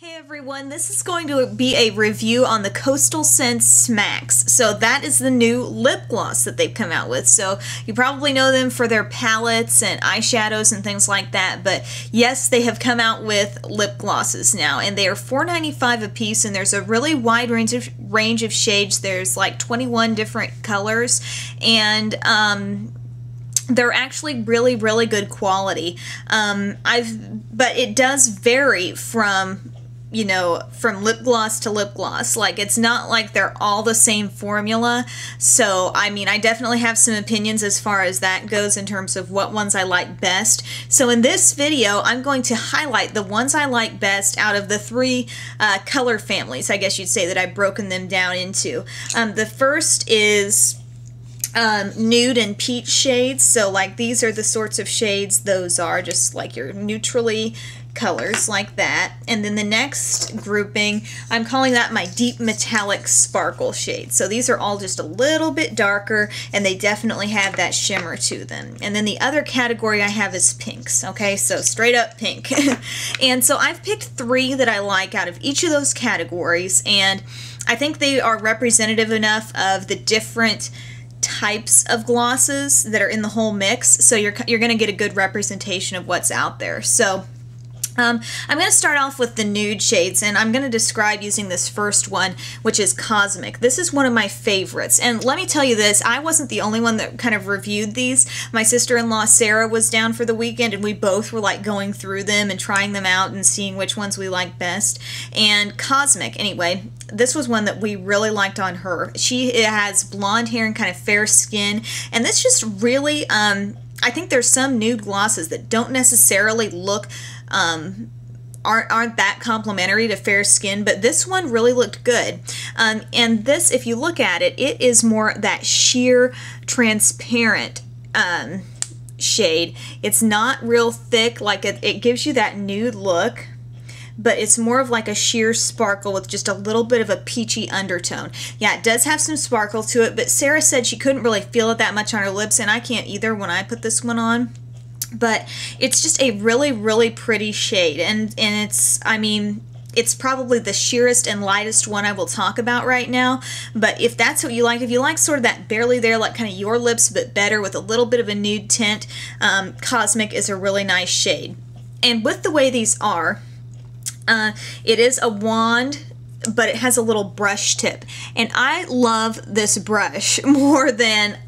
Hey everyone, this is going to be a review on the Coastal Scents Smacks. So that is the new lip gloss that they've come out with. So you probably know them for their palettes and eyeshadows and things like that. But yes, they have come out with lip glosses now, and they are $4.95 a piece, and there's a really wide range of shades. There's like 21 different colors, and they're actually really good quality. But it does vary from lip gloss to lip gloss. Like, it's not like they're all the same formula. So, I mean, I definitely have some opinions as far as that goes in terms of what ones I like best. So in this video, I'm going to highlight the ones I like best out of the three color families, I guess you'd say, that I've broken them down into. The first is nude and peach shades. So like, these are the sorts of shades those are, just like your neutrally colors like that. And then the next grouping, I'm calling that my deep metallic sparkle shade. So these are all just a little bit darker, and they definitely have that shimmer to them. And then the other category I have is pinks. Okay, so straight up pink. And so I've picked three that I like out of each of those categories, and I think they are representative enough of the different types of glosses that are in the whole mix, so you're going to get a good representation of what's out there. So I'm going to start off with the nude shades, and I'm going to describe using this first one, which is Cosmic. This is one of my favorites, and let me tell you this, I wasn't the only one that kind of reviewed these. My sister-in-law Sarah was down for the weekend, and we both were like going through them and trying them out and seeing which ones we liked best. And Cosmic, anyway, this was one that we really liked on her. She has blonde hair and kind of fair skin, and this just really, I think there's some nude glosses that don't necessarily look aren't that complimentary to fair skin, but this one really looked good. And this, if you look at it, it is more that sheer transparent shade. It's not real thick, like it gives you that nude look, but it's more of like a sheer sparkle with just a little bit of a peachy undertone. Yeah, it does have some sparkle to it, but Sarah said she couldn't really feel it that much on her lips, and I can't either when I put this one on. But it's just a really pretty shade, and it's, I mean, it's probably the sheerest and lightest one I will talk about right now. But if that's what you like, if you like sort of that barely there, like kind of your lips but better with a little bit of a nude tint, Cosmic is a really nice shade. And with the way these are, it is a wand, but it has a little brush tip, and I love this brush more than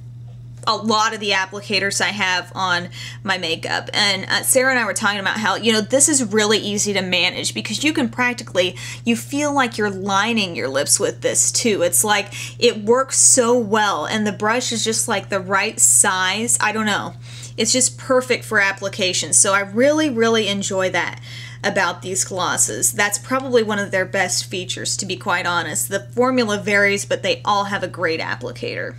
a lot of the applicators I have on my makeup. And Sarah and I were talking about how, this is really easy to manage, because you can practically, you feel like you're lining your lips with this too. It's like, it works so well, and the brush is just like the right size. I don't know. It's just perfect for application. So I really enjoy that about these glosses. That's probably one of their best features, to be quite honest. The formula varies, but they all have a great applicator.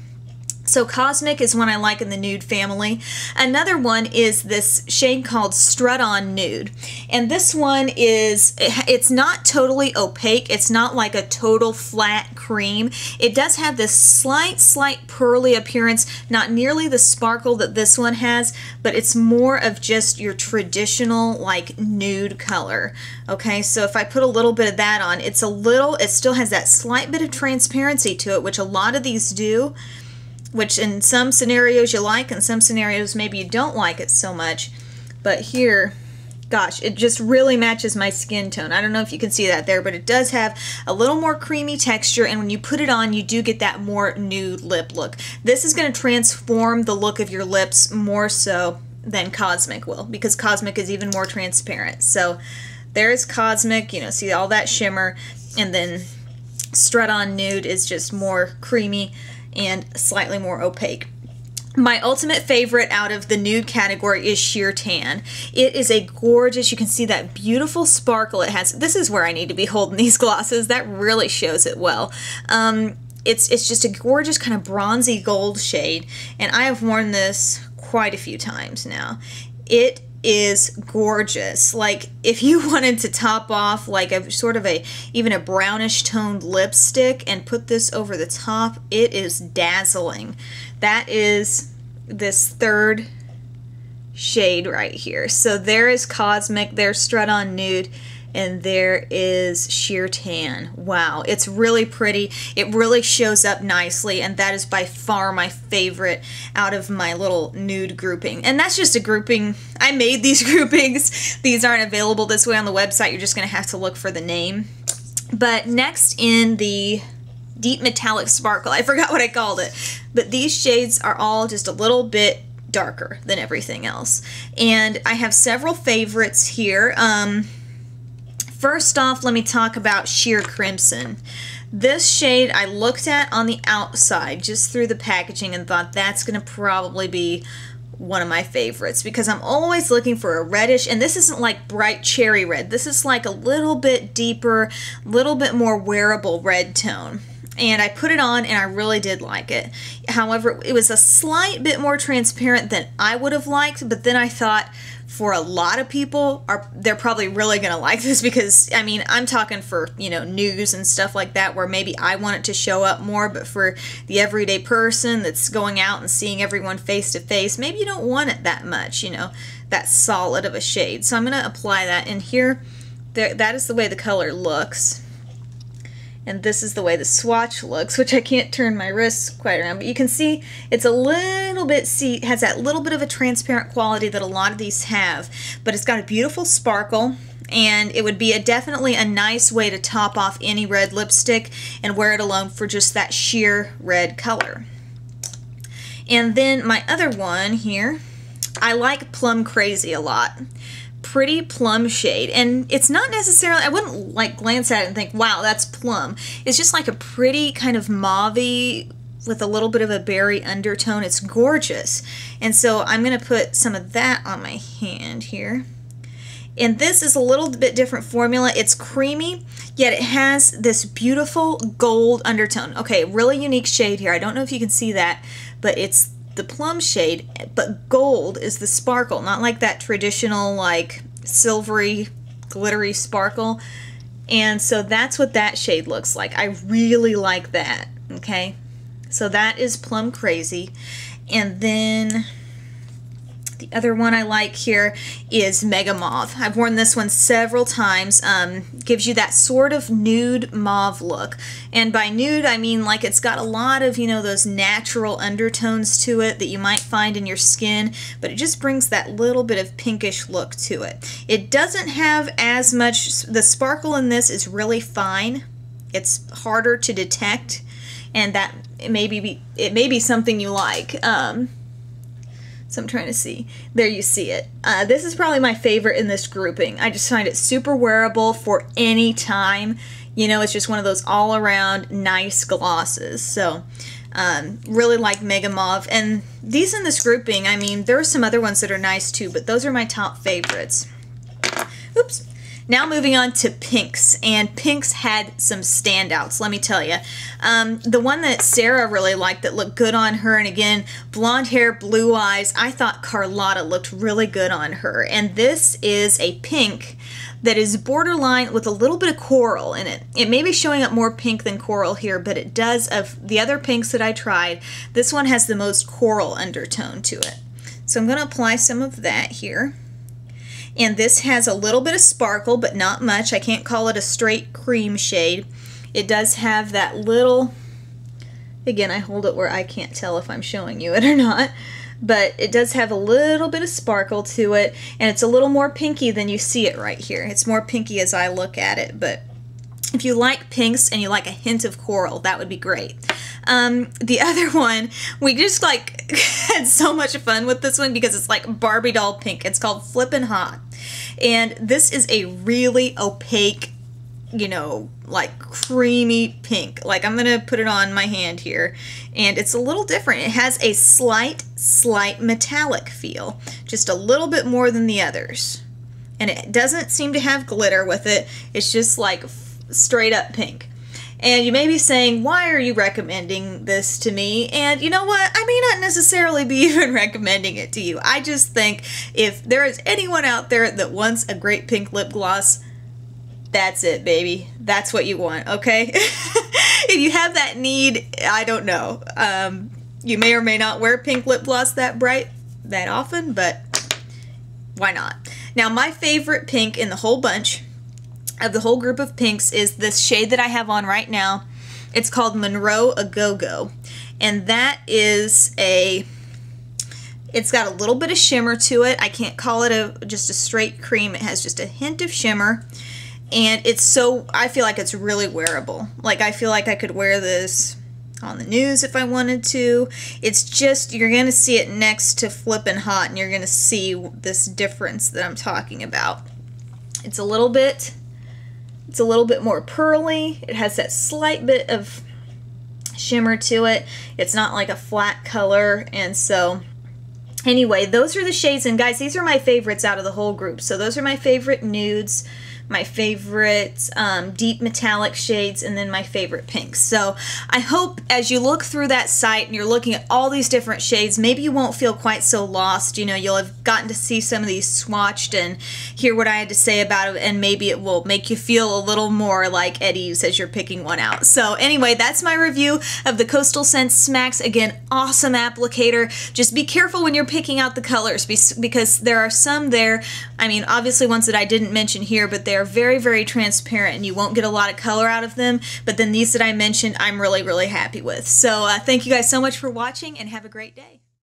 So Cosmic is one I like in the nude family. Another one is this shade called Strut on Nude. And this one is, it's not totally opaque. It's not like a total flat cream. It does have this slight pearly appearance, not nearly the sparkle that this one has, but it's more of just your traditional like nude color. Okay, so if I put a little bit of that on, it still has that slight bit of transparency to it, which a lot of these do, which in some scenarios you like, and some scenarios maybe you don't like it so much. But here, gosh, it just really matches my skin tone. I don't know if you can see that there, but it does have a little more creamy texture, and when you put it on, you do get that more nude lip look. This is going to transform the look of your lips more so than Cosmic will, because Cosmic is even more transparent. So there's Cosmic, see all that shimmer, and then Strut on Nude is just more creamy and slightly more opaque. My ultimate favorite out of the nude category is Sheer Tan. It is a gorgeous, you can see that beautiful sparkle it has. This is where I need to be holding these glosses. That really shows it well. It's just a gorgeous kind of bronzy gold shade, and I have worn this quite a few times now. It is gorgeous. Like, if you wanted to top off like a sort of even a brownish toned lipstick and put this over the top, it is dazzling. That is this third shade right here. So there is Cosmic, there's Strut on Nude, And there is Sheer Tan. Wow, it's really pretty. It really shows up nicely, and that is by far my favorite out of my little nude grouping. And that's just a grouping. I made these groupings. These aren't available this way on the website. You're just going to have to look for the name. But next in the Deep Metallic Sparkle, I forgot what I called it, but these shades are all just a little bit darker than everything else. And I have several favorites here. First off, let me talk about Sheer Crimson. This shade I looked at on the outside just through the packaging and thought that's going to probably be one of my favorites because I'm always looking for a reddish, and this isn't like bright cherry red. This is like a little bit deeper, little bit more wearable red tone. And I put it on and I really did like it. However, it was a slight bit more transparent than I would have liked, but then I thought for a lot of people, they're probably really going to like this because, I mean, I'm talking for, you know, news and stuff like that where maybe I want it to show up more, but for the everyday person that's going out and seeing everyone face to face, maybe you don't want it that much, you know, that solid of a shade. So I'm going to apply that in here. That is the way the color looks. And this is the way the swatch looks, which I can't turn my wrists quite around, but you can see it's a little bit, has that little bit of a transparent quality that a lot of these have, but it's got a beautiful sparkle, and it would be definitely a nice way to top off any red lipstick and wear it alone for just that sheer red color. And then my other one here, I like Plum Crazy a lot. Pretty plum shade, and it's not necessarily, I wouldn't like glance at it and think, wow, that's plum. It's just like a pretty kind of mauve-y with a little bit of a berry undertone. It's gorgeous. And so I'm going to put some of that on my hand here. And this is a little bit different formula. It's creamy, yet it has this beautiful gold undertone. Okay, really unique shade here. I don't know if you can see that, but it's the plum shade, but gold is the sparkle, not like that traditional like silvery glittery sparkle. And so that's what that shade looks like. I really like that. Okay, so that is Plum Crazy. And then the other one I like here is Mega Mauve. I've worn this one several times. Gives you that sort of nude mauve look. And by nude, I mean like it's got a lot of, you know, those natural undertones to it that you might find in your skin, but it just brings that little bit of pinkish look to it. It doesn't have as much, the sparkle in this is really fine. It's harder to detect, and that it may be something you like. So I'm trying to see. There you see it. This is probably my favorite in this grouping. I just find it super wearable for any time. You know, it's just one of those all-around nice glosses. So really like Mega Mauve. And these in this grouping, I mean, there are some other ones that are nice too, but those are my top favorites. Oops. Now moving on to pinks, and pinks had some standouts, let me tell you. The one that Sarah really liked that looked good on her, and again, blonde hair, blue eyes, I thought Carlotta looked really good on her. And this is a pink that is borderline with a little bit of coral in it. It may be showing up more pink than coral here, but it does, of the other pinks that I tried, this one has the most coral undertone to it. So I'm going to apply some of that here. And this has a little bit of sparkle, but not much. I can't call it a straight cream shade. It does have that little, again, I hold it where I can't tell if I'm showing you it or not, but it does have a little bit of sparkle to it, and it's a little more pinky than you see it right here. It's more pinky as I look at it, but if you like pinks and you like a hint of coral, that would be great. The other one, we just like had so much fun with this one because it's like Barbie doll pink. It's called Flippin Hot. And this is a really opaque, you know, like creamy pink. Like I'm going to put it on my hand here. And it's a little different. It has a slight metallic feel. Just a little bit more than the others. And it doesn't seem to have glitter with it. It's just like straight up pink. And you may be saying, why are you recommending this to me? And you know what? I may not necessarily be even recommending it to you. I just think if there is anyone out there that wants a great pink lip gloss, that's it, baby. That's what you want, okay? If you have that need, I don't know. You may or may not wear pink lip gloss that bright, that often, but why not? Now, my favorite pink in the whole bunch of the whole group of pinks is this shade that I have on right now. It's called Monroe A Go-Go. And that is it's got a little bit of shimmer to it. I can't call it just a straight cream. It has just a hint of shimmer. And I feel like it's really wearable. Like, I feel like I could wear this on the news if I wanted to. It's just, you're going to see it next to Flippin Hot, and you're going to see this difference that I'm talking about. It's a little bit more pearly. It has that slight bit of shimmer to it. It's not like a flat color. And so anyway, those are the shades. And guys, these are my favorites out of the whole group. So those are my favorite nudes, my favorite deep metallic shades, and then my favorite pinks. So I hope as you look through that site and you're looking at all these different shades, maybe you won't feel quite so lost. You know, you'll have gotten to see some of these swatched and hear what I had to say about it, and maybe it will make you feel a little more like at ease as you're picking one out. So anyway, that's my review of the Coastal Scents Smacks. Again, awesome applicator. Just be careful when you're picking out the colors, because there are some there, I mean, obviously ones that I didn't mention here, but they're very, very transparent and you won't get a lot of color out of them. But then these that I mentioned, I'm really, really happy with. So thank you guys so much for watching, and have a great day.